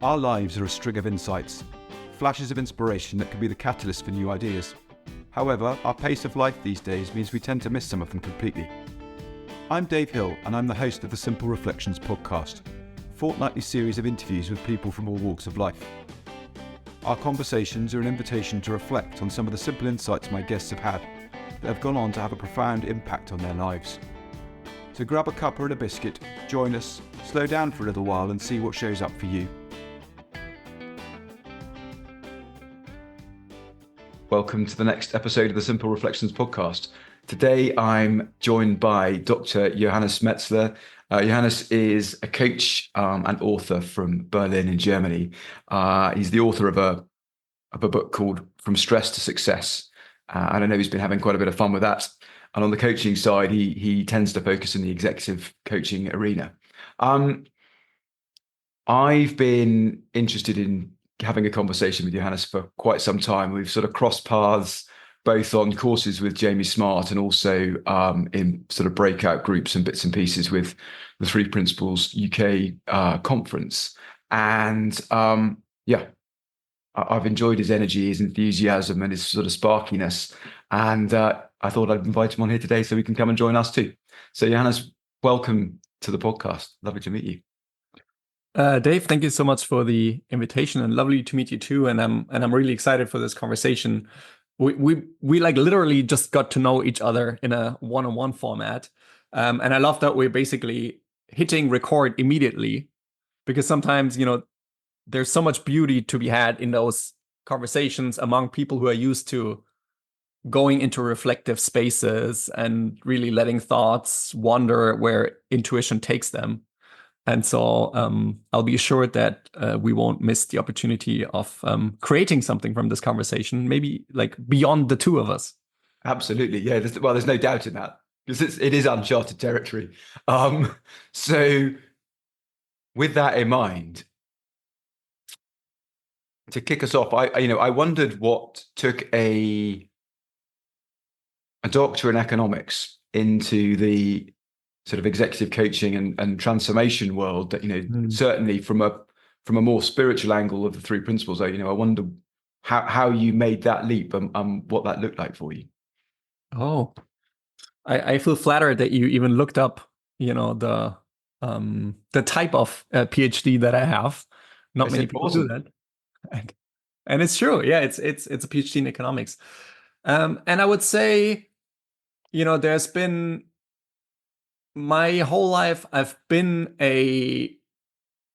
Our lives are a string of insights, flashes of inspiration that can be the catalyst for new ideas. However, our pace of life these days means we tend to miss some of them completely. I'm Dave Hill, and I'm the host of the Simple Reflections podcast, a fortnightly series of interviews with people from all walks of life. Our conversations are an invitation to reflect on some of the simple insights my guests have had that have gone on to have a profound impact on their lives. So grab a cuppa and a biscuit, join us, slow down for a little while and see what shows up for you. Welcome to the next episode of the Simple Reflections podcast. Today I'm joined by Dr Johannes Metzler. Johannes is a coach and author from Berlin in Germany. He's the author of a book called From Stress to Success. And I know he's been having quite a bit of fun with that. And on the coaching side, he tends to focus in the executive coaching arena. I've been interested in having a conversation with Johannes for quite some time. We've sort of crossed paths both on courses with Jamie Smart and also in sort of breakout groups and bits and pieces with the Three Principles UK conference. And I've enjoyed his energy, his enthusiasm and his sort of sparkiness. And I thought I'd invite him on here today so he can come and join us too. So Johannes, welcome to the podcast. Lovely to meet you. Dave, thank you so much for the invitation, and lovely to meet you too. And I'm really excited for this conversation. We like literally just got to know each other in a one-on-one format, and I love that we're basically hitting record immediately, because sometimes there's so much beauty to be had in those conversations among people who are used to going into reflective spaces and really letting thoughts wander where intuition takes them. And so I'll be assured that we won't miss the opportunity of creating something from this conversation, maybe like beyond the two of us. Absolutely. Yeah. There's no doubt in that, because it is uncharted territory. So with that in mind, to kick us off, I wondered what took a doctor in economics into the sort of executive coaching and transformation world that, certainly from a more spiritual angle of the Three Principles, I wonder how you made that leap and what that looked like for you. Oh, I feel flattered that you even looked up, the type of PhD that I have. Not many people do that. And it's true. Yeah, it's a PhD in economics. And I would say, there's been my whole life, I've been a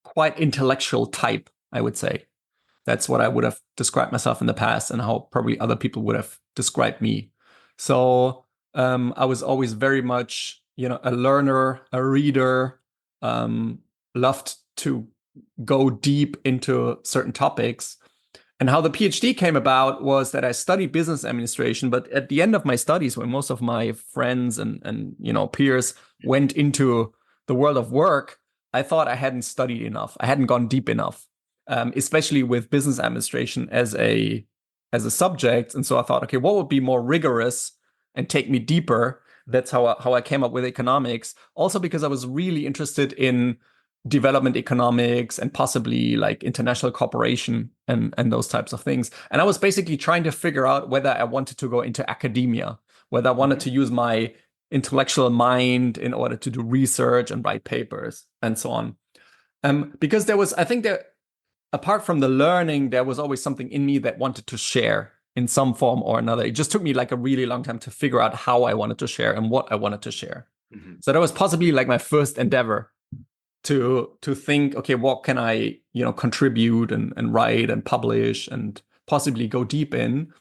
quite intellectual type, I would say. That's what I would have described myself in the past, and how probably other people would have described me. So I was always very much, a learner, a reader, loved to go deep into certain topics. And how the PhD came about was that I studied business administration, but at the end of my studies, when most of my friends and peers went into the world of work, I thought I hadn't studied enough. I hadn't gone deep enough, especially with business administration as a subject. And so I thought, okay, what would be more rigorous and take me deeper? That's how I came up with economics. Also because I was really interested in development economics and possibly like international cooperation and those types of things. And I was basically trying to figure out whether I wanted to go into academia, whether I wanted to use my intellectual mind in order to do research and write papers and so on. Because I think that apart from the learning, there was always something in me that wanted to share in some form or another. It just took me like a really long time to figure out how I wanted to share and what I wanted to share. Mm-hmm. So that was possibly like my first endeavor to think, okay, what can I, contribute and write and publish and possibly go deep in.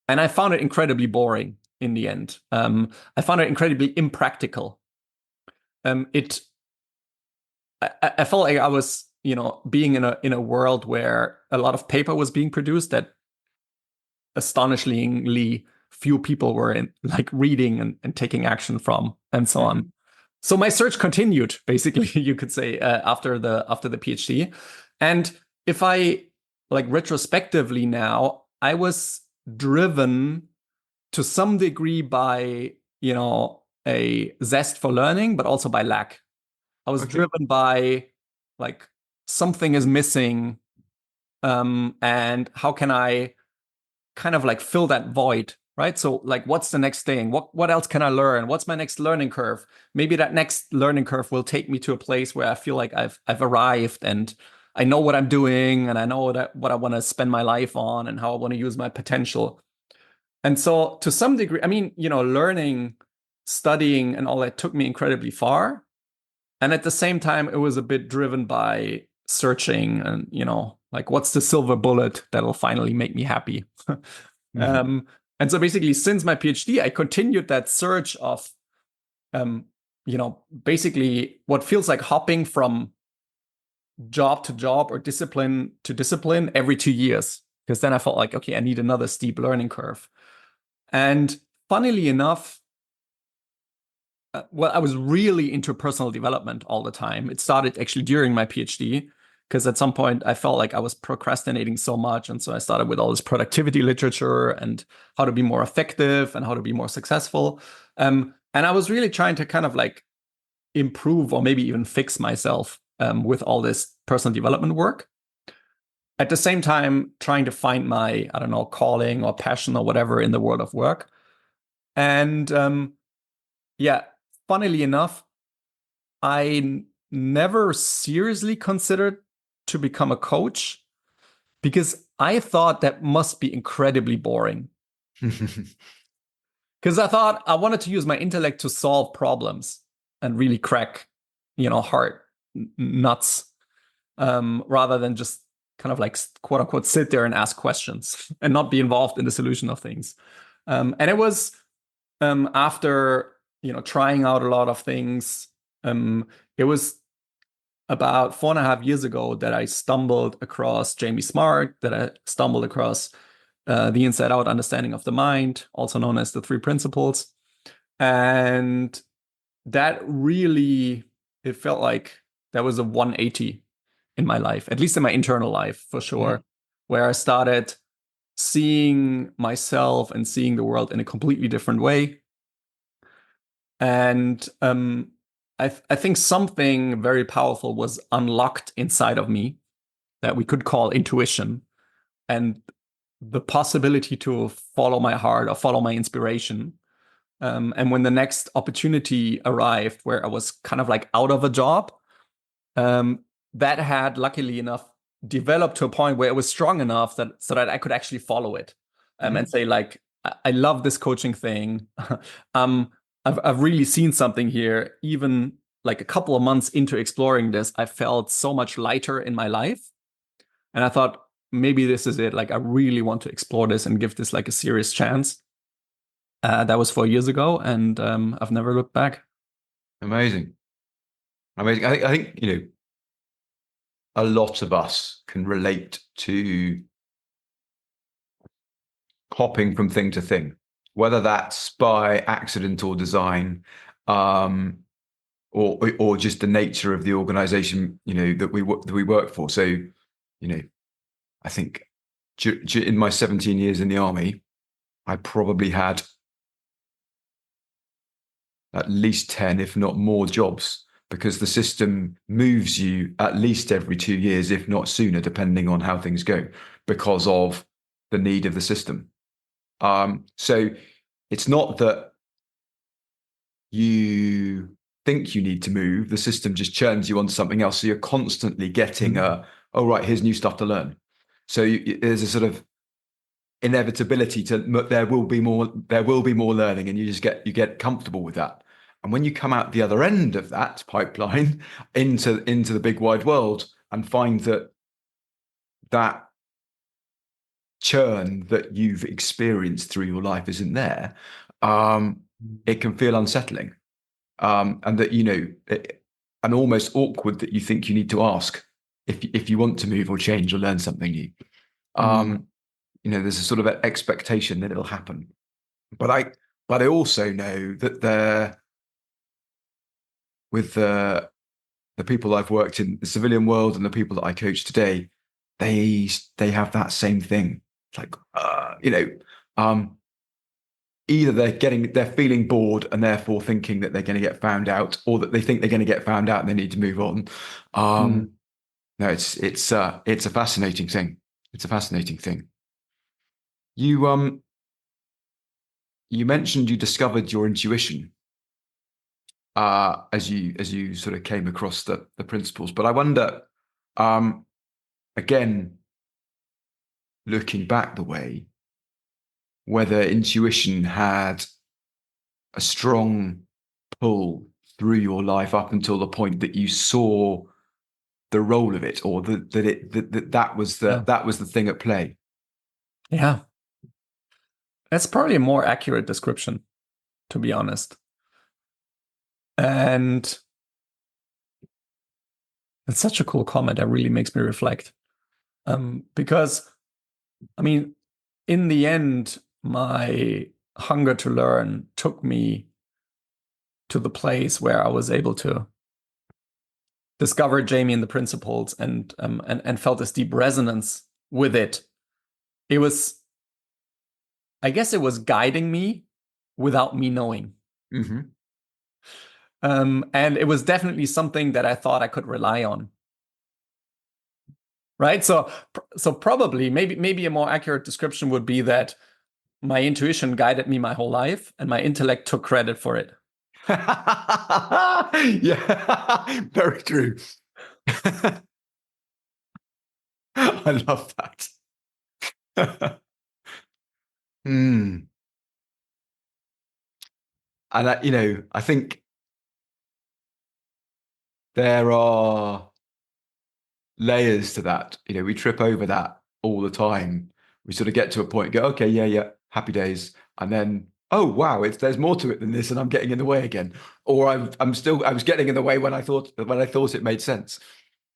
And I found it incredibly boring in the end. I found it incredibly impractical. I felt like I was, being in a world where a lot of paper was being produced that astonishingly few people were reading and taking action from, and so on. So my search continued, basically, you could say, after the PhD. And if I retrospectively now, I was driven to some degree by, a zest for learning, but also by lack. I was driven by something is missing And how can I kind of like fill that void, right? So like, what's the next thing? What else can I learn? What's my next learning curve? Maybe that next learning curve will take me to a place where I feel like I've arrived and I know what I'm doing and I know what I want to spend my life on and how I want to use my potential. And so to some degree, I mean, learning, studying and all that took me incredibly far. And at the same time, it was a bit driven by searching and, like what's the silver bullet that'll finally make me happy? um, and so basically, since my PhD, I continued that search of, basically what feels like hopping from job to job or discipline to discipline every 2 years. Because then I felt like, okay, I need another steep learning curve. And funnily enough, well, I was really into personal development all the time. It started actually during my PhD, because at some point I felt like I was procrastinating so much. And so I started with all this productivity literature and how to be more effective and how to be more successful. And I was really trying to kind of like improve or maybe even fix myself with all this personal development work. At the same time, trying to find my, I don't know, calling or passion or whatever in the world of work. And yeah, funnily enough, I never seriously considered to become a coach because I thought that must be incredibly boring. Because I thought I wanted to use my intellect to solve problems and really crack, hard nuts, rather than just kind of like quote unquote sit there and ask questions and not be involved in the solution of things. And it was after trying out a lot of things. It was about 4.5 years ago that I stumbled across Jamie Smart, that I stumbled across the Inside Out Understanding of the Mind, also known as the Three Principles. And that really, it felt like that was a 180 in my life, at least in my internal life, for sure, where I started seeing myself and seeing the world in a completely different way. And I think something very powerful was unlocked inside of me that we could call intuition, and the possibility to follow my heart or follow my inspiration. And when the next opportunity arrived where I was kind of like out of a job, that had luckily enough developed to a point where it was strong enough so that I could actually follow it, and say like, I love this coaching thing. I've really seen something here. Even like a couple of months into exploring this, I felt so much lighter in my life. And I thought, maybe this is it. Like, I really want to explore this and give this like a serious chance. That was 4 years ago, and I've never looked back. Amazing. Amazing. I think, a lot of us can relate to hopping from thing to thing, whether that's by accident or design, or just the nature of the organization, that we work for. So, I think in my 17 years in the army, I probably had at least 10, if not more, jobs, because the system moves you at least every 2 years, if not sooner, depending on how things go, because of the need of the system. So it's not that you think you need to move, the system just churns you onto something else. So you're constantly getting oh, right, here's new stuff to learn. So there's a sort of inevitability to there will be more learning, and you get comfortable with that. And when you come out the other end of that pipeline into the big wide world and find that churn that you've experienced through your life isn't there, it can feel unsettling, and that and almost awkward, that you think you need to ask if you want to move or change or learn something new. There's a sort of expectation that it'll happen, but I also know that with the people I've worked in the civilian world and the people that I coach today, they have that same thing. It's like, either they're feeling bored and therefore thinking that they're going to get found out, or that they think they're going to get found out and they need to move on. No, it's a fascinating thing. It's a fascinating thing. You you mentioned you discovered your intuition as you sort of came across the principles, but I wonder, um, again, looking back the way, whether intuition had a strong pull through your life up until the point that you saw the role of it, or that was Yeah. that was the thing at play. Yeah. That's probably a more accurate description, to be honest. And it's such a cool comment that really makes me reflect. Because, I mean, in the end, my hunger to learn took me to the place where I was able to discover Jamie and the principles and felt this deep resonance with it. It was, I guess, it was guiding me without me knowing. Mm-hmm. And it was definitely something that I thought I could rely on. Right. So probably maybe a more accurate description would be that my intuition guided me my whole life and my intellect took credit for it. Yeah, very true. I love that. Hmm. And I think there are layers to that. We trip over that all the time. We sort of get to a point, go, okay, yeah, happy days, and then, oh wow, there's more to it than this, and I'm getting in the way again, or I was getting in the way when I thought it made sense.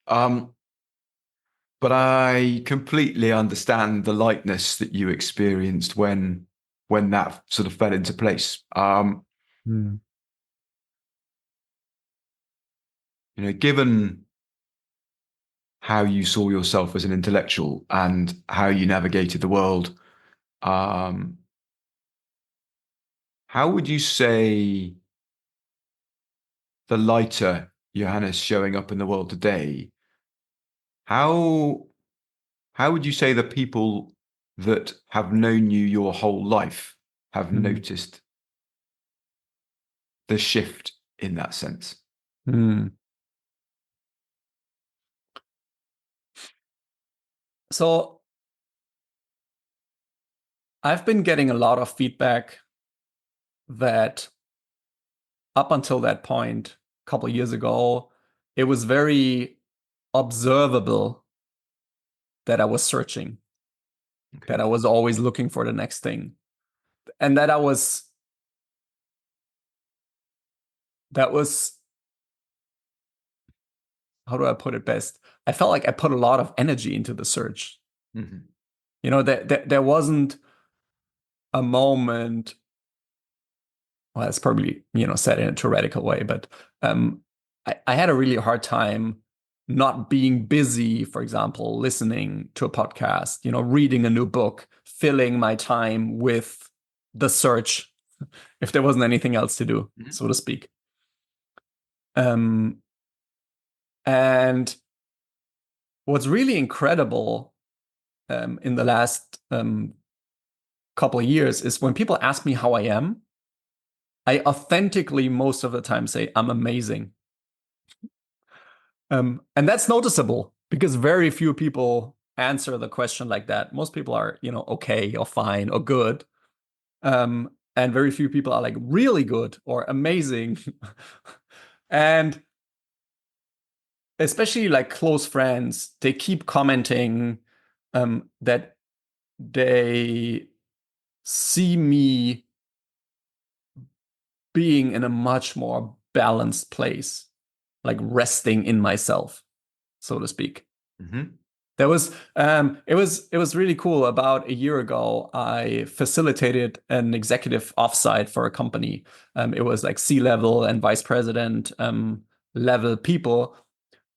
But I completely understand the lightness that you experienced when that sort of fell into place. Hmm. Given how you saw yourself as an intellectual and how you navigated the world, um, how would you say the lighter Johannes showing up in the world today, how how would you say the people that have known you your whole life have Hmm. noticed the shift in that sense? Hmm. So I've been getting a lot of feedback that up until that point, a couple of years ago, it was very observable that I was searching, Okay. that I was always looking for the next thing, and that was how do I put it best? I felt like I put a lot of energy into the search. Mm-hmm. There wasn't a moment. Well, it's probably said in a theoretical way, but I had a really hard time not being busy, for example, listening to a podcast, reading a new book, filling my time with the search if there wasn't anything else to do, Mm-hmm. so to speak. Um, and what's really incredible in the last couple of years is when people ask me how I am, I authentically most of the time say I'm amazing. And that's noticeable because very few people answer the question like that. Most people are, okay or fine or good. And very few people are like really good or amazing. And especially like close friends, they keep commenting that they see me being in a much more balanced place, like resting in myself, so to speak. Mm-hmm. It was really cool. About a year ago, I facilitated an executive offsite for a company. It was like C-level and vice president level people,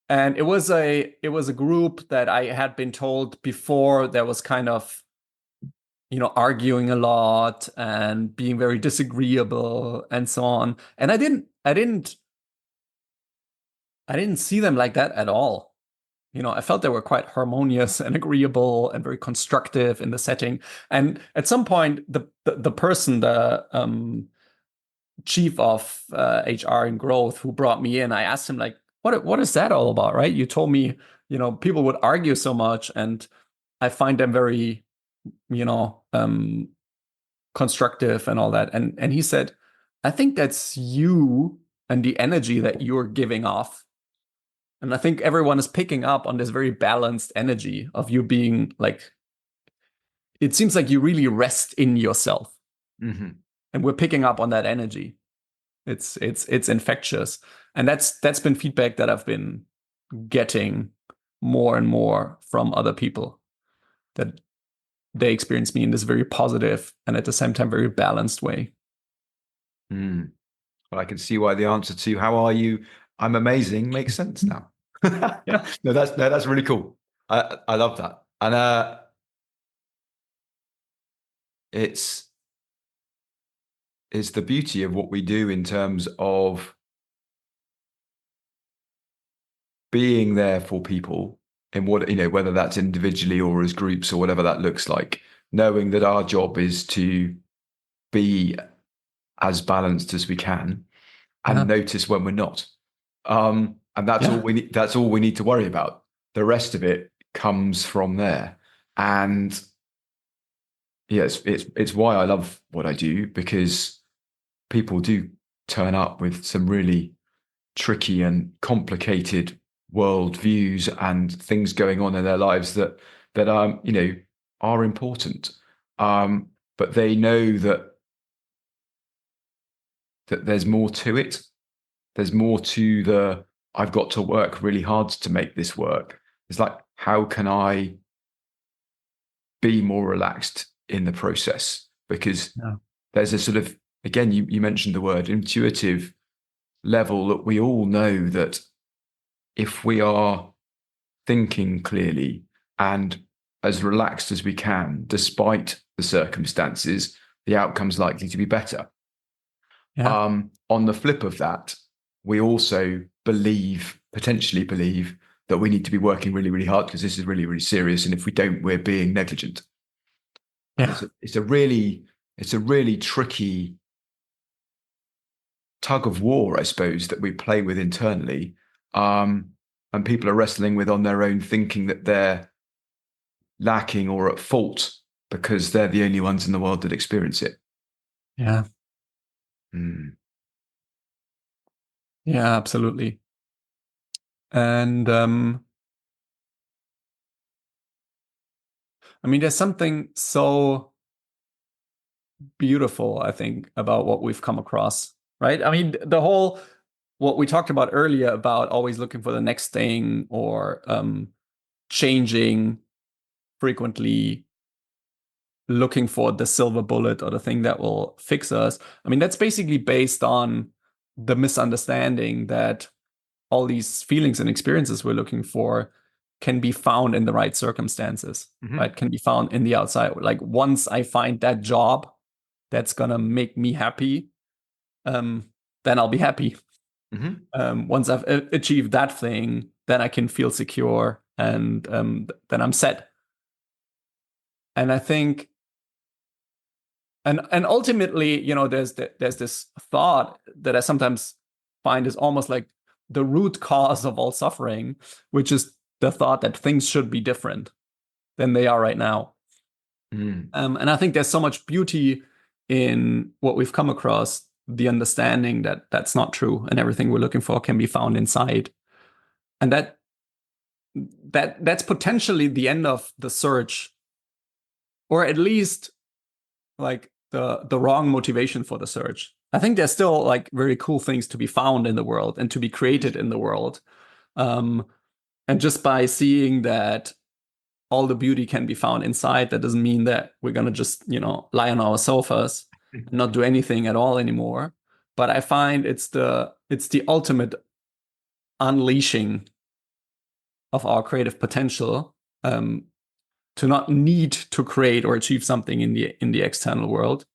and it was a group that I had been told before there was kind of arguing a lot and being very disagreeable and so on. And I didn't see them like that at all. I felt they were quite harmonious and agreeable and very constructive in the setting. And at some point, the person, the chief of HR and growth who brought me in, I asked him, like, what is that all about, right? You told me, people would argue so much, and I find them very, constructive and all that. And he said, I think that's you and the energy that you're giving off. And I think everyone is picking up on this very balanced energy of you being like, it seems like you really rest in yourself. Mm-hmm. And we're picking up on that energy. It's infectious. And that's been feedback that I've been getting more and more from other people, that they experience me in this very positive and at the same time very balanced way. Mm. Well, I can see why the answer to "How are you? I'm amazing" makes sense now. Yeah. No, that's really cool. I love that, and it's the beauty of what we do in terms of being there for people in what, whether that's individually or as groups or whatever that looks like. Knowing that our job is to be as balanced as we can and Yeah. notice when we're not. And that's all Yeah. we need. That's all we need to worry about. The rest of it comes from there. And yes, it's why I love what I do, because people do turn up with some really tricky and complicated world views and things going on in their lives that are important. But they know that there's more to it. There's more to I've got to work really hard to make this work. It's like, how can I be more relaxed in the process? Because Yeah. there's a sort of, again, you mentioned the word intuitive level, that we all know that if we are thinking clearly and as relaxed as we can, despite the circumstances, the outcome's likely to be better. Yeah. On the flip of that, we also potentially believe, that we need to be working really, really hard because this is really, really serious. And if we don't, we're being negligent. And Yeah. it's a really tricky tug of war, I suppose, that we play with internally. And people are wrestling with on their own, thinking that they're lacking or at fault because they're the only ones in the world that experience it. Yeah. Mm. Yeah, absolutely. And I mean, there's something so beautiful, I think, about what we've come across, right? I mean, what we talked about earlier about always looking for the next thing, or changing frequently, looking for the silver bullet or the thing that will fix us. I mean, that's basically based on the misunderstanding that all these feelings and experiences we're looking for can be found in the right circumstances, Mm-hmm. right? Can be found in the outside. Like, once I find that job that's gonna make me happy, then I'll be happy. Mm-hmm. Once I've achieved that thing, then I can feel secure, and then I'm set. And I think, and ultimately, there's this thought that I sometimes find is almost like the root cause of all suffering, which is the thought that things should be different than they are right now. Mm. And I think there's so much beauty in what we've come across, the understanding that that's not true, and everything we're looking for can be found inside. And that's potentially the end of the search, or at least like the wrong motivation for the search. I think there's still like very cool things to be found in the world and to be created in the world. Um, and just by seeing that all the beauty can be found inside, that doesn't mean that we're gonna just, lie on our sofas and not do anything at all anymore. But I find it's the ultimate unleashing of our creative potential, to not need to create or achieve something in the external world,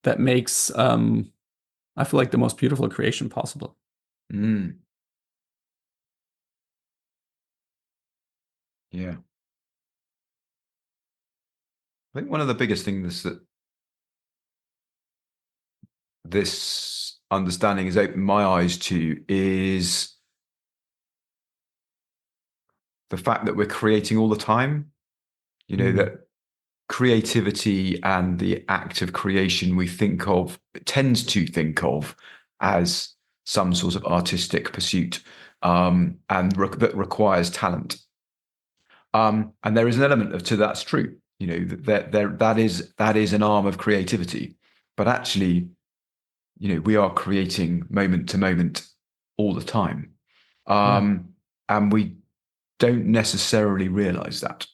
that makes I feel like the most beautiful creation possible. Mm. Yeah. I think one of the biggest things that this understanding has opened my eyes to is the fact that we're creating all the time. That creativity and the act of creation we tends to think of as some sort of artistic pursuit, that requires talent. And there is an element to that's true. That is an arm of creativity, but actually, we are creating moment to moment all the time, Yeah. and we don't necessarily realize that.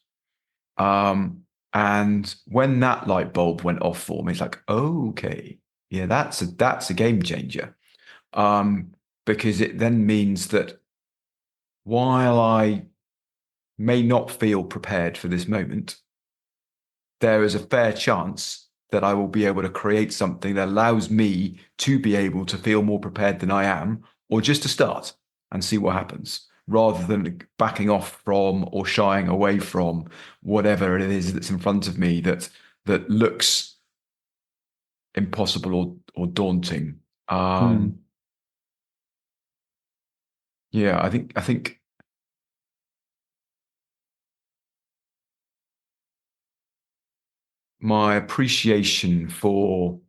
And when that light bulb went off for me, it's like, oh, okay, yeah, that's a game changer. Because it then means that while I may not feel prepared for this moment, there is a fair chance that I will be able to create something that allows me to be able to feel more prepared than I am, or just to start and see what happens, rather than backing off from or shying away from whatever it is that's in front of me that looks impossible or daunting. Mm. Yeah, I think my appreciation for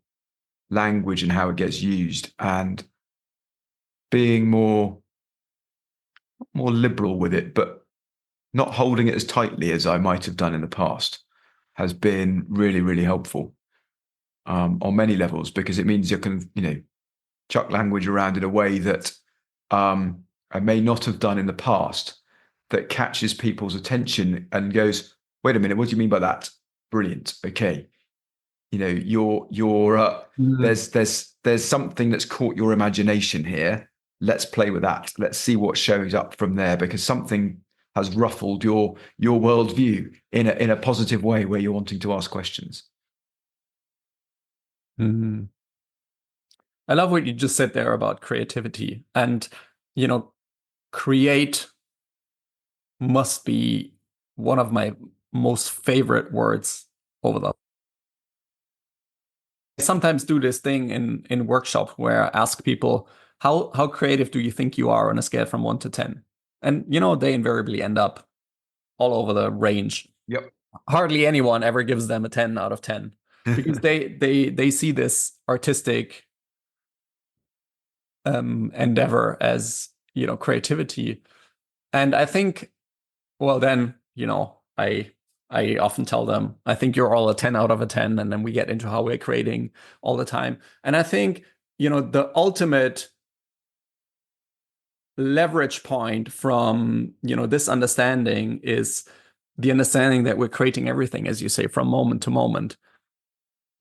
language and how it gets used, and being more liberal with it, but not holding it as tightly as I might have done in the past, has been really, really helpful, on many levels, because it means you can, chuck language around in a way that, I may not have done in the past, that catches people's attention and goes, wait a minute, what do you mean by that? Brilliant. Okay. You're Mm. there's something that's caught your imagination here. Let's play with that. Let's see what shows up from there, because something has ruffled your worldview in a positive way, where you're wanting to ask questions. Mm. I love what you just said there about creativity. And, you know, create must be one of my most favorite words over the. I sometimes do this thing in workshop where I ask people, how creative do you think you are on a scale from 1 to 10? And, they invariably end up all over the range. Yep. Hardly anyone ever gives them a 10 out of 10 because they see this artistic endeavor as, creativity. And I think, well, then, I often tell them, I think you're all a 10 out of a 10. And then we get into how we're creating all the time. And I think, the ultimate leverage point from, this understanding is the understanding that we're creating everything, as you say, from moment to moment.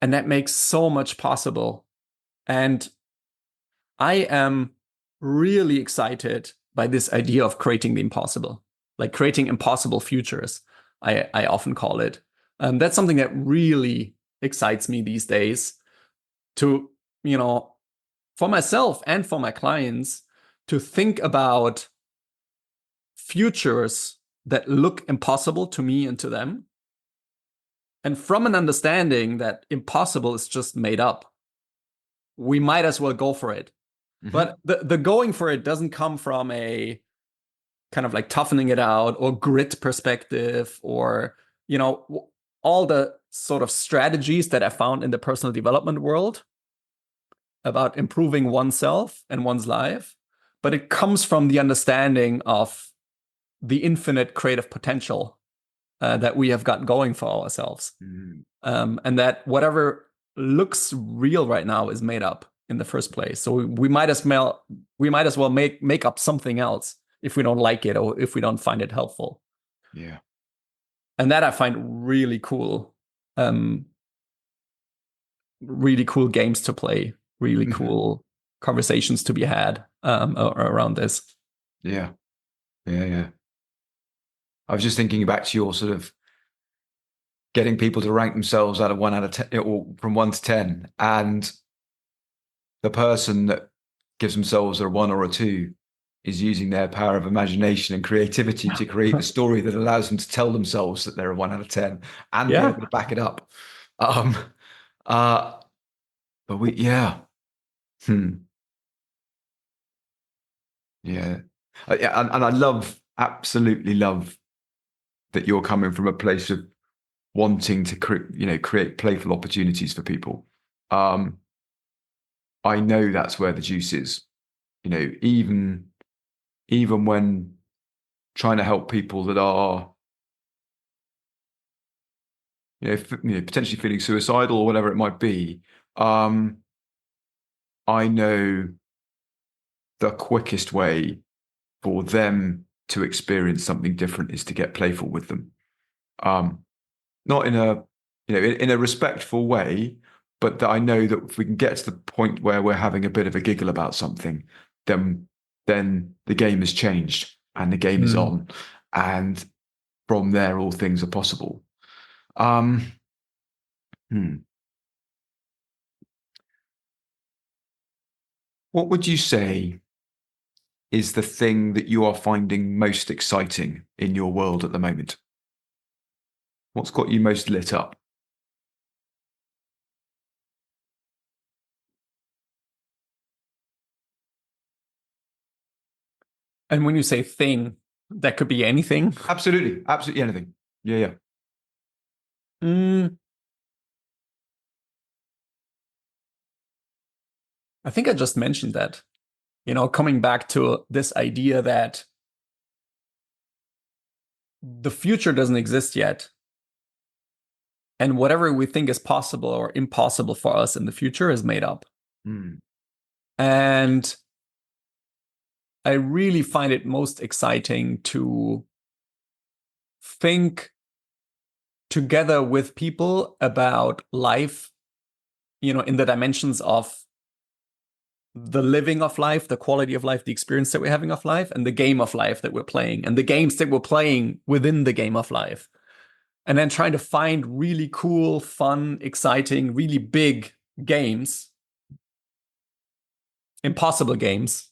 And that makes so much possible. And I am really excited by this idea of creating the impossible, like creating impossible futures, I often call it. That's something that really excites me these days to, for myself and for my clients, to think about futures that look impossible to me and to them. And from an understanding that impossible is just made up, we might as well go for it. Mm-hmm. But the going for it doesn't come from a kind of like toughening it out or grit perspective or, all the sort of strategies that I found in the personal development world about improving oneself and one's life. But it comes from the understanding of the infinite creative potential that we have got going for ourselves. And that whatever looks real right now is made up in the first place. So we might as well make up something else if we don't like it or if we don't find it helpful. Yeah. And that I find really cool. Really cool games to play, really cool conversations to be had around this. Yeah. Yeah. Yeah. I was just thinking back to your sort of getting people to rank themselves out of 1 out of 10, or from 1 to 10, and the person that gives themselves a 1 or a 2 is using their power of imagination and creativity to create the story that allows them to tell themselves that they're a 1 out of 10 and be Yeah. able to back it up. Um, uh, but yeah. Hmm. Yeah. Yeah, and I absolutely love that you're coming from a place of wanting to create playful opportunities for people. Um, I know that's where the juice is. Even when trying to help people that are potentially feeling suicidal or whatever it might be, I know the quickest way for them to experience something different is to get playful with them. Not in a in a respectful way, but that I know that if we can get to the point where we're having a bit of a giggle about something, then the game has changed and the game is Mm. on, and from there all things are possible. Um, hmm. What would you say is the thing that you are finding most exciting in your world at the moment? What's got you most lit up? And when you say thing, that could be anything. Absolutely anything. Yeah. Mm, I think I just mentioned that, coming back to this idea that the future doesn't exist yet. And whatever we think is possible or impossible for us in the future is made up. Mm. And I really find it most exciting to think together with people about life, in the dimensions of the living of life, the quality of life, the experience that we're having of life, and the game of life that we're playing, and the games that we're playing within the game of life. And then trying to find really cool, fun, exciting, really big games, impossible games.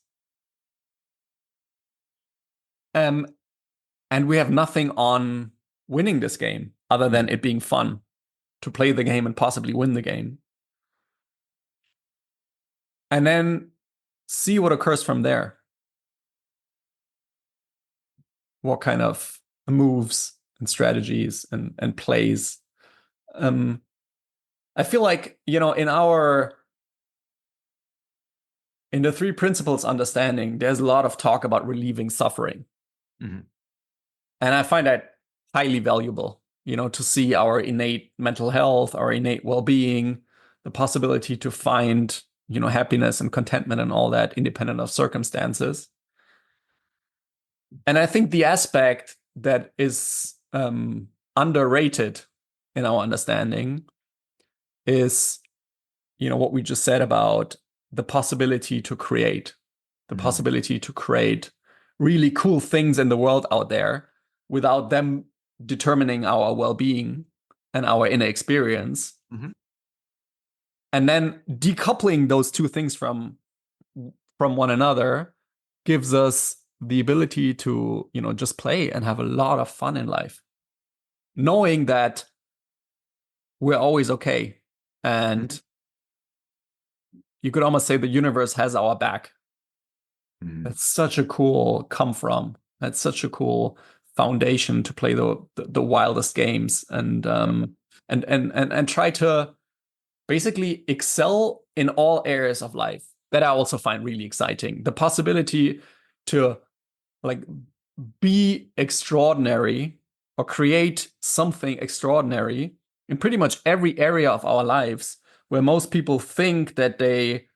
And we have nothing on winning this game other than it being fun to play the game and possibly win the game. And then see what occurs from there. What kind of moves and strategies and plays. I feel like, in the three principles understanding, there's a lot of talk about relieving suffering. Mm-hmm. And I find that highly valuable, to see our innate mental health, our innate well-being, the possibility to find, happiness and contentment and all that independent of circumstances. And I think the aspect that is underrated in our understanding is, what we just said about the possibility to create, really cool things in the world out there without them determining our well-being and our inner experience. Mm-hmm. And then decoupling those two things from one another gives us the ability to, just play and have a lot of fun in life, knowing that we're always okay. And you could almost say the universe has our back. That's such a cool come from. That's such a cool foundation to play the wildest games and try to basically excel in all areas of life. That I also find really exciting. The possibility to like be extraordinary or create something extraordinary in pretty much every area of our lives, where most people think that they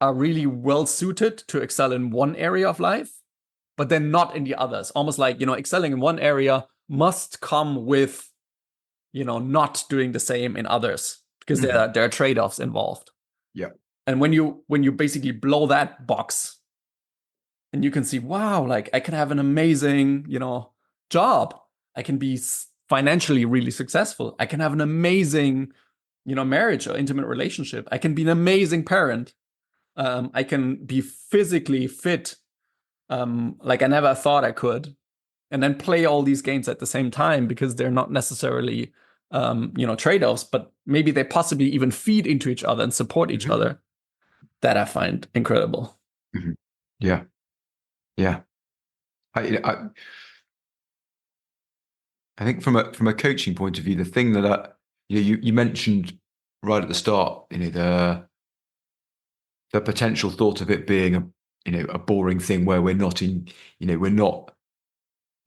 are really well suited to excel in one area of life, but then not in the others. Almost like, excelling in one area must come with, not doing the same in others, because there are trade-offs involved. Yeah. And when you basically blow that box and you can see, wow, like I can have an amazing, job. I can be financially really successful. I can have an amazing, marriage or intimate relationship. I can be an amazing parent. I can be physically fit. like I never thought I could, and then play all these games at the same time because they're not necessarily trade-offs, but maybe they possibly even feed into each other and support each other. That I find incredible. Yeah, yeah. I think from a coaching point of view, the thing that you mentioned right at the start, the potential thought of it being a boring thing where we're not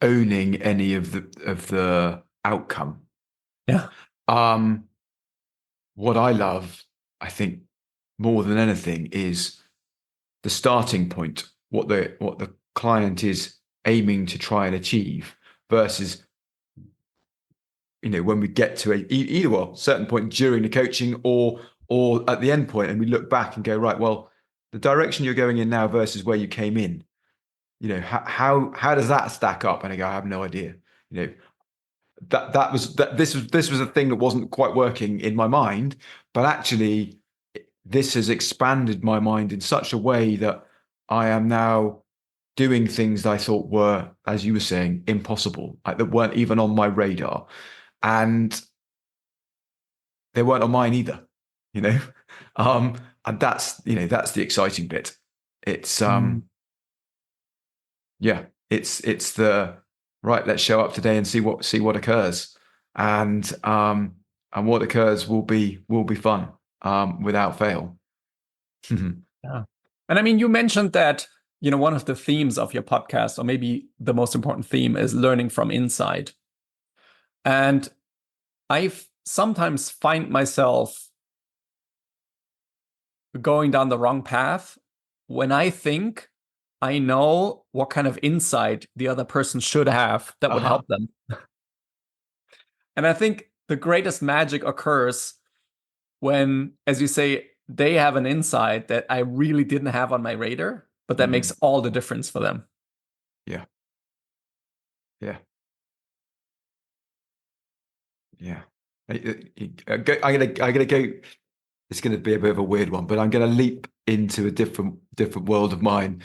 owning any of the outcome. Yeah. What I love, I think, more than anything, is the starting point, what the client is aiming to try and achieve, versus when we get to either a certain point during the coaching or at the end point, and we look back and go, right, well, the direction you're going in now versus where you came in, how does that stack up? And I go, I have no idea. This was a thing that wasn't quite working in my mind, but actually this has expanded my mind in such a way that I am now doing things that I thought were, as you were saying, impossible, like that weren't even on my radar, and they weren't on mine either. And that's the exciting bit. It's yeah, it's the right. Let's show up today and see what occurs, and what occurs will be fun, without fail. Yeah. And I mean, you mentioned that, one of the themes of your podcast, or maybe the most important theme, is learning from inside. And I sometimes find myself going down the wrong path when I think I know what kind of insight the other person should have that would help them. And I think the greatest magic occurs when, as you say, they have an insight that I really didn't have on my radar, but that makes all the difference for them. Yeah. Yeah. Yeah. I'm gonna go. It's gonna be a bit of a weird one, but I'm gonna leap into a different world of mine.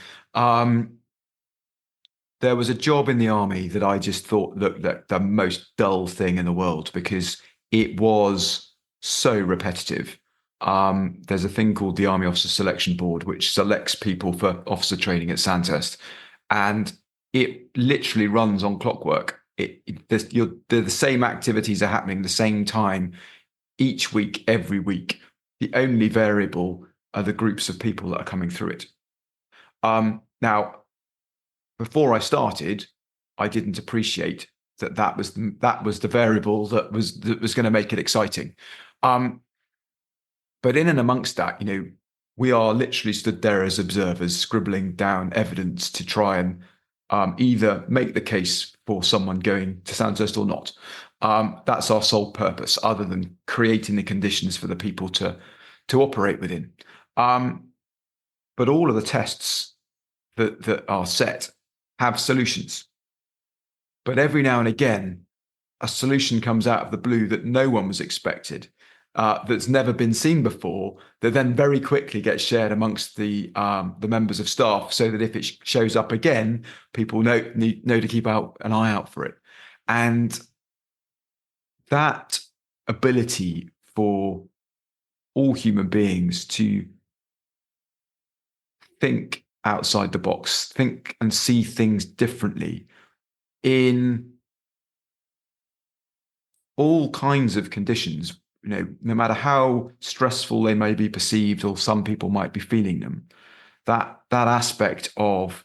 There was a job in the army that I just thought looked like the most dull thing in the world because it was so repetitive. There's a thing called the Army Officer Selection Board, which selects people for officer training at Sandhurst, and it literally runs on clockwork. The same activities are happening the same time each week, every week. The only variable are the groups of people that are coming through it. Now, before I started, I didn't appreciate that was the variable that was going to make it exciting. But in and amongst that, we are literally stood there as observers, scribbling down evidence to try and either make the case for someone going to Sandhurst or not. That's our sole purpose, other than creating the conditions for the people to operate within. But all of the tests that are set have solutions. But every now and again, a solution comes out of the blue that no one was expected, that's never been seen before, that then very quickly gets shared amongst the members of staff, so that if it shows up again, people know to keep an eye out for it. And that ability for all human beings to think outside the box, think and see things differently in all kinds of conditions, no matter how stressful they may be perceived or some people might be feeling them, that aspect of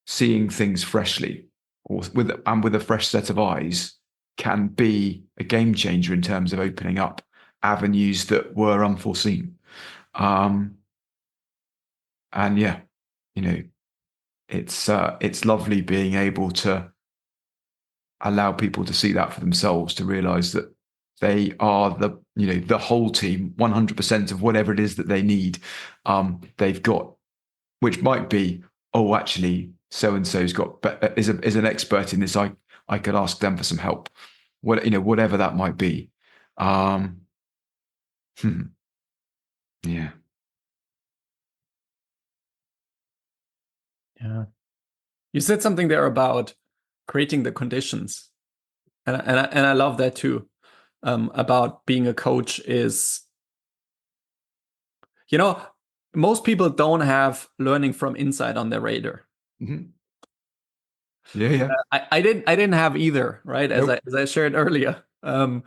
seeing things freshly or with a fresh set of eyes can be a game changer in terms of opening up avenues that were unforeseen. And yeah, it's lovely being able to allow people to see that for themselves, to realize that they are the whole team, 100% of whatever it is that they need. They've got, which might be, oh, actually, so and so's got is an expert in this. I could ask them for some help. Whatever that might be. Yeah. Yeah. You said something there about creating the conditions, and I love that too. About being a coach is, most people don't have learning from inside on their radar. Mm-hmm. Yeah. I didn't have either, right? Nope. As I shared earlier. I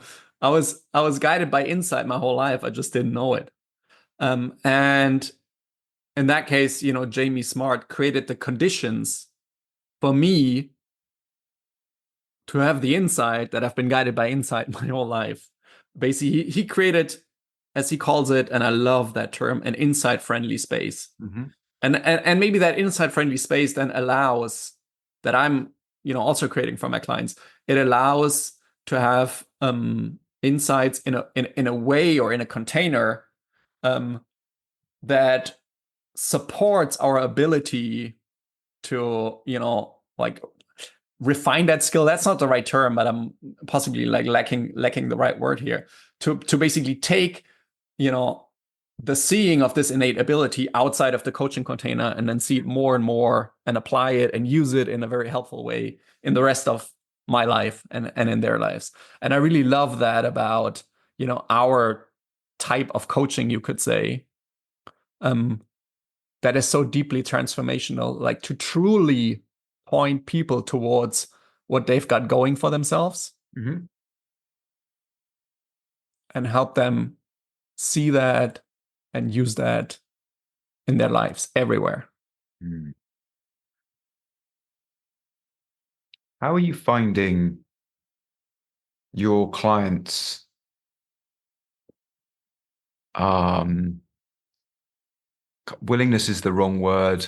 was guided by insight my whole life. I just didn't know it. And in that case, Jamie Smart created the conditions for me to have the insight that I've been guided by insight my whole life. Basically, he created, as he calls it, and I love that term, an insight-friendly space. Mm-hmm. And maybe that insight-friendly space then allows that I'm, also creating for my clients. It allows to have insights in a way or in a container that supports our ability to, like refine that skill. That's not the right term, but I'm possibly like lacking the right word here. To basically take, the seeing of this innate ability outside of the coaching container and then see it more and more and apply it and use it in a very helpful way in the rest of my life and in their lives. And I really love that about, our type of coaching, you could say, that is so deeply transformational, like to truly point people towards what they've got going for themselves Mm-hmm. and help them see that and use that in their lives everywhere. Mm. How are you finding your clients willingness is the wrong word.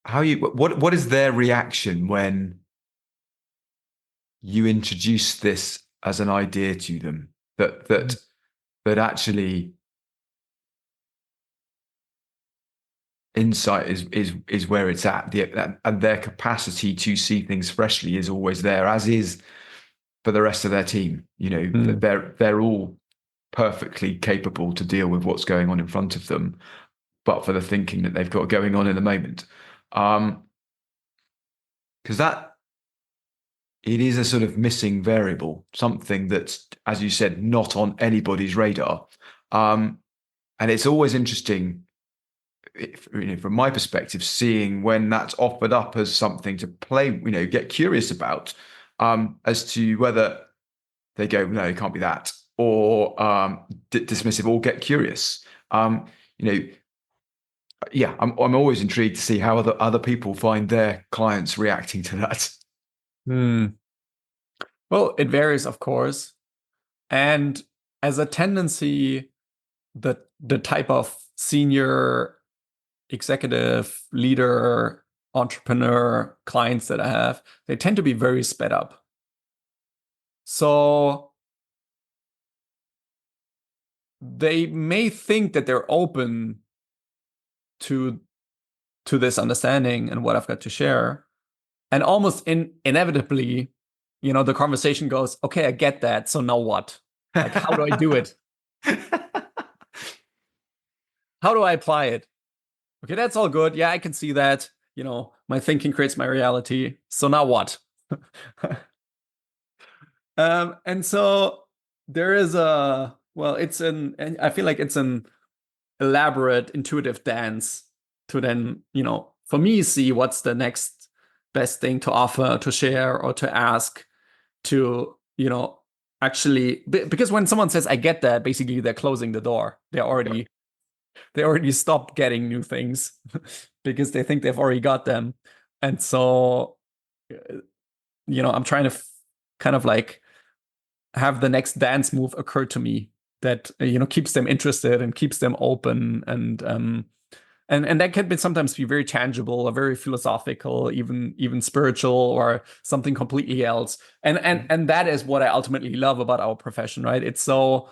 What is their reaction when you introduce this as an idea to them that actually insight is where it's at, and their capacity to see things freshly is always there, as is for the rest of their team. They're all perfectly capable to deal with what's going on in front of them, but for the thinking that they've got going on in the moment. Because that it is a sort of missing variable, something that's, as you said, not on anybody's radar. And it's always interesting, from my perspective, seeing when that's offered up as something to play, get curious about, as to whether they go, no, it can't be that, or dismissive, or get curious. Yeah, I'm always intrigued to see how other people find their clients reacting to that. Well, it varies, of course. And as a tendency, the type of senior executive, leader, entrepreneur clients that I have, they tend to be very sped up. So they may think that they're open to this understanding and what I've got to share. And almost inevitably, the conversation goes, okay, I get that. So now what? Like, how do I do it? How do I apply it? Okay, that's all good. Yeah, I can see that. My thinking creates my reality. So now what? And so there is I feel like it's an elaborate, intuitive dance to then, for me, see what's the next best thing to offer, to share, or to ask, to, actually, because when someone says, I get that, basically they're closing the door. They already stopped getting new things because they think they've already got them. And so, I'm trying to kind of like have the next dance move occur to me that, keeps them interested and keeps them open. And that can sometimes be very tangible or very philosophical, even spiritual, or something completely else. And that is what I ultimately love about our profession, right? It's so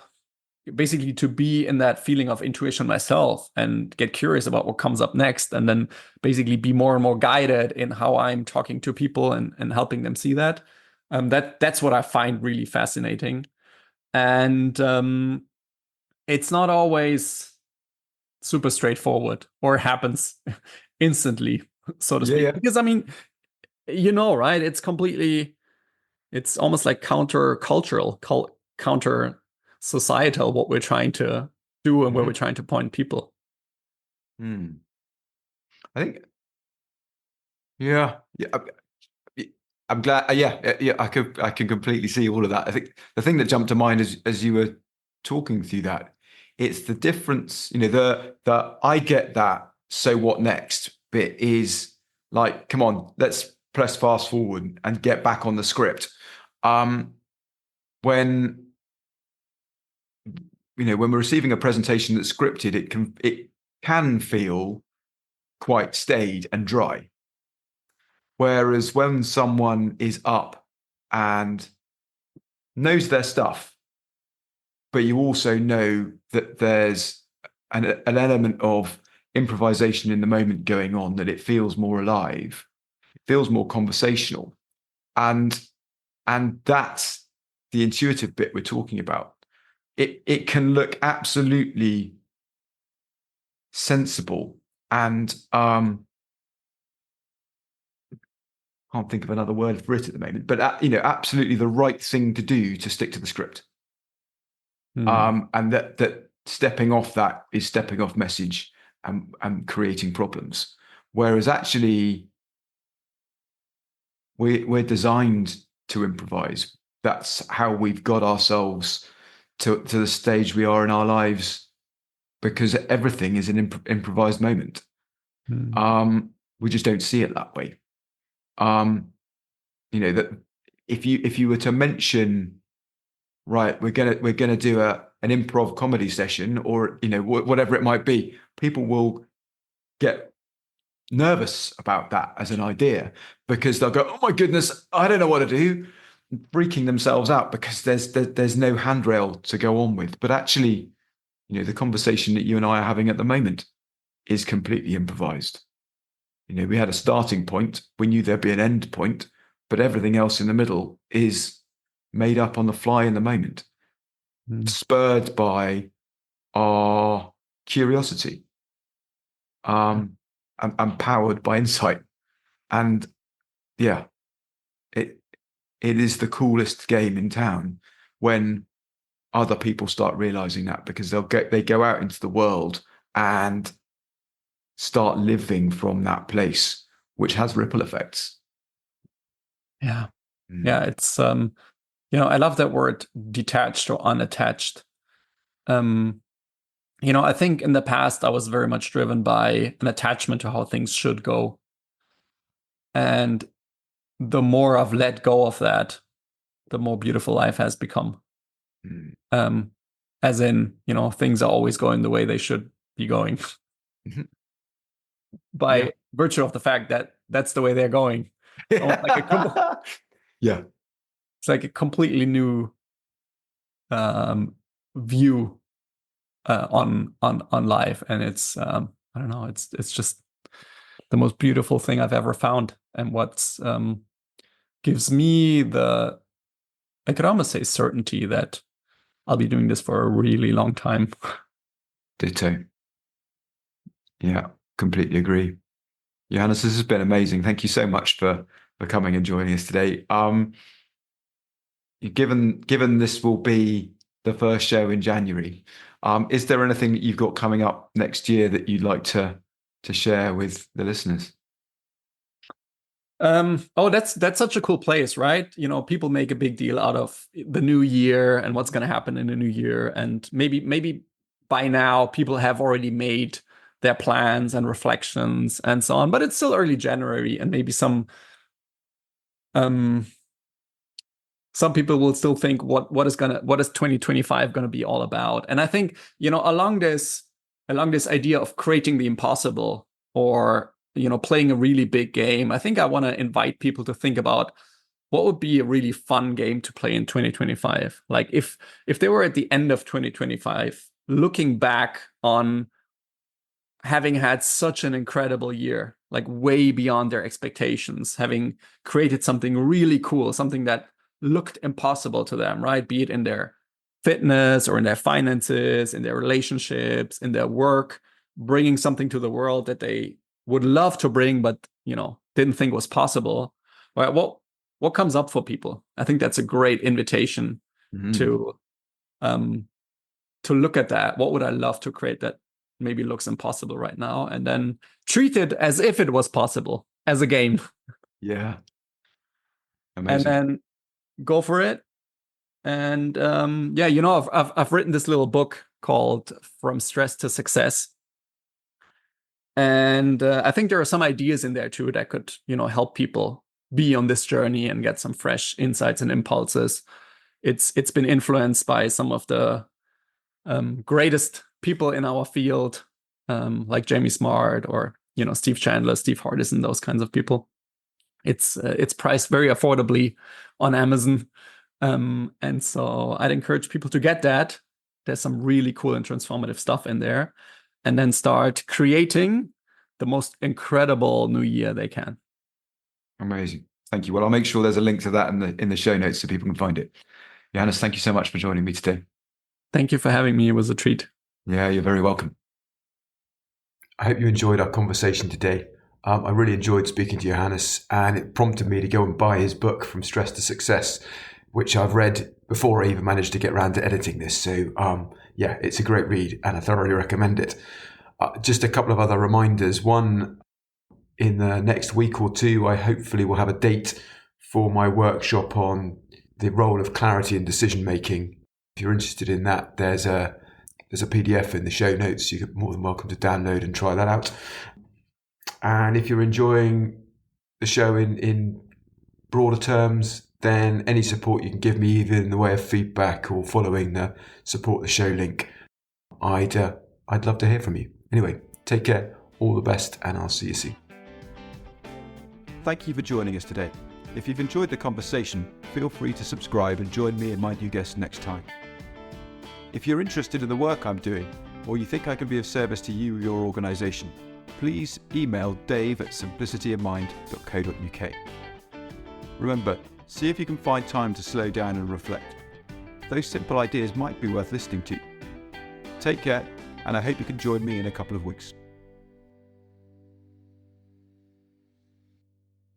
basically to be in that feeling of intuition myself and get curious about what comes up next, and then basically be more and more guided in how I'm talking to people and helping them see that. That's what I find really fascinating. And it's not always super straightforward or happens instantly. so to Yeah, speak. yeah. Because I mean, right? It's almost like counter-cultural, counter-societal what we're trying to do and where we're Mhm. trying to point people. I think, yeah, yeah. I'm glad. Yeah. I can completely see all of that. I think the thing that jumped to mind as you were talking through that, it's the difference. The I get that. So what next? Bit is like, come on, let's press fast forward and get back on the script. Um, when when we're receiving a presentation that's scripted, it can feel quite staid and dry. Whereas when someone is up and knows their stuff, but you also know that there's an element of improvisation in the moment going on, that it feels more alive, it feels more conversational. And that's the intuitive bit we're talking about. It can look absolutely sensible and can't think of another word for it at the moment, but absolutely the right thing to do to stick to the script. And that stepping off that is stepping off message and creating problems. Whereas actually we're designed to improvise. That's how we've got ourselves to the stage we are in our lives, because everything is an improvised moment. We just don't see it that way. That if you were to mention, right, we're gonna do an improv comedy session, or whatever it might be, people will get nervous about that as an idea, because they'll go, oh my goodness, I don't know what to do, freaking themselves out because there's no handrail to go on with. But actually, the conversation that you and I are having at the moment is completely improvised. We had a starting point, we knew there'd be an end point, but everything else in the middle is made up on the fly in the moment, spurred by our curiosity, and powered by insight. And yeah, it is the coolest game in town when other people start realizing that, because they go out into the world and start living from that place, which has ripple effects. Yeah. Yeah, it's I love that word detached or unattached. I think in the past I was very much driven by an attachment to how things should go. And the more I've let go of that, the more beautiful life has become. As in, things are always going the way they should be going by virtue of the fact that that's the way they're going. Like yeah. It's like a completely new view on life, and it's I don't know, it's just the most beautiful thing I've ever found, and what's gives me I could almost say certainty that I'll be doing this for a really long time. Ditto. Yeah, completely agree. Johannes, this has been amazing. Thank you so much for coming and joining us today. Given this will be the first show in January, is there anything that you've got coming up next year that you'd like to share with the listeners? That's such a cool place, right? People make a big deal out of the new year and what's going to happen in the new year, and maybe by now people have already made their plans and reflections and so on, but it's still early January, and maybe some people will still think, what is 2025 gonna be all about? And I think, along this idea of creating the impossible, or playing a really big game, I think I want to invite people to think about what would be a really fun game to play in 2025. Like if they were at the end of 2025 looking back on having had such an incredible year, like way beyond their expectations, having created something really cool, something that looked impossible to them, right? Be it in their fitness or in their finances, in their relationships, in their work, bringing something to the world that they would love to bring, but didn't think was possible. Right? What comes up for people? I think that's a great invitation to look at that. What would I love to create that maybe looks impossible right now, and then treat it as if it was possible as a game. Yeah. Amazing. And then go for it. And I've written this little book called From Stress to Success. And I think there are some ideas in there too that could, help people be on this journey and get some fresh insights and impulses. It's been influenced by some of the greatest people in our field, like Jamie Smart or Steve Chandler, Steve Hardison, those kinds of people. It's priced very affordably on Amazon, and so I'd encourage people to get that. There's some really cool and transformative stuff in there, and then start creating the most incredible new year they can. Amazing. Thank you. Well, I'll make sure there's a link to that in the show notes so people can find it. Johannes, thank you so much for joining me today. Thank you for having me. It was a treat. Yeah, you're very welcome. I hope you enjoyed our conversation today. I really enjoyed speaking to Johannes, and it prompted me to go and buy his book, From Stress to Success, which I've read before I even managed to get around to editing this. So, it's a great read, and I thoroughly recommend it. Just a couple of other reminders. One, in the next week or two, I hopefully will have a date for my workshop on the role of clarity in decision making. If you're interested in that, there's a PDF in the show notes. You're more than welcome to download and try that out. And if you're enjoying the show in broader terms, then any support you can give me, either in the way of feedback or following the support the show link, I'd love to hear from you. Anyway, take care, all the best, and I'll see you soon. Thank you for joining us today. If you've enjoyed the conversation, feel free to subscribe and join me and my new guest next time. If you're interested in the work I'm doing, or you think I can be of service to you or your organisation, please email dave@simplicityofmind.co.uk. Remember, see if you can find time to slow down and reflect. Those simple ideas might be worth listening to. Take care, and I hope you can join me in a couple of weeks.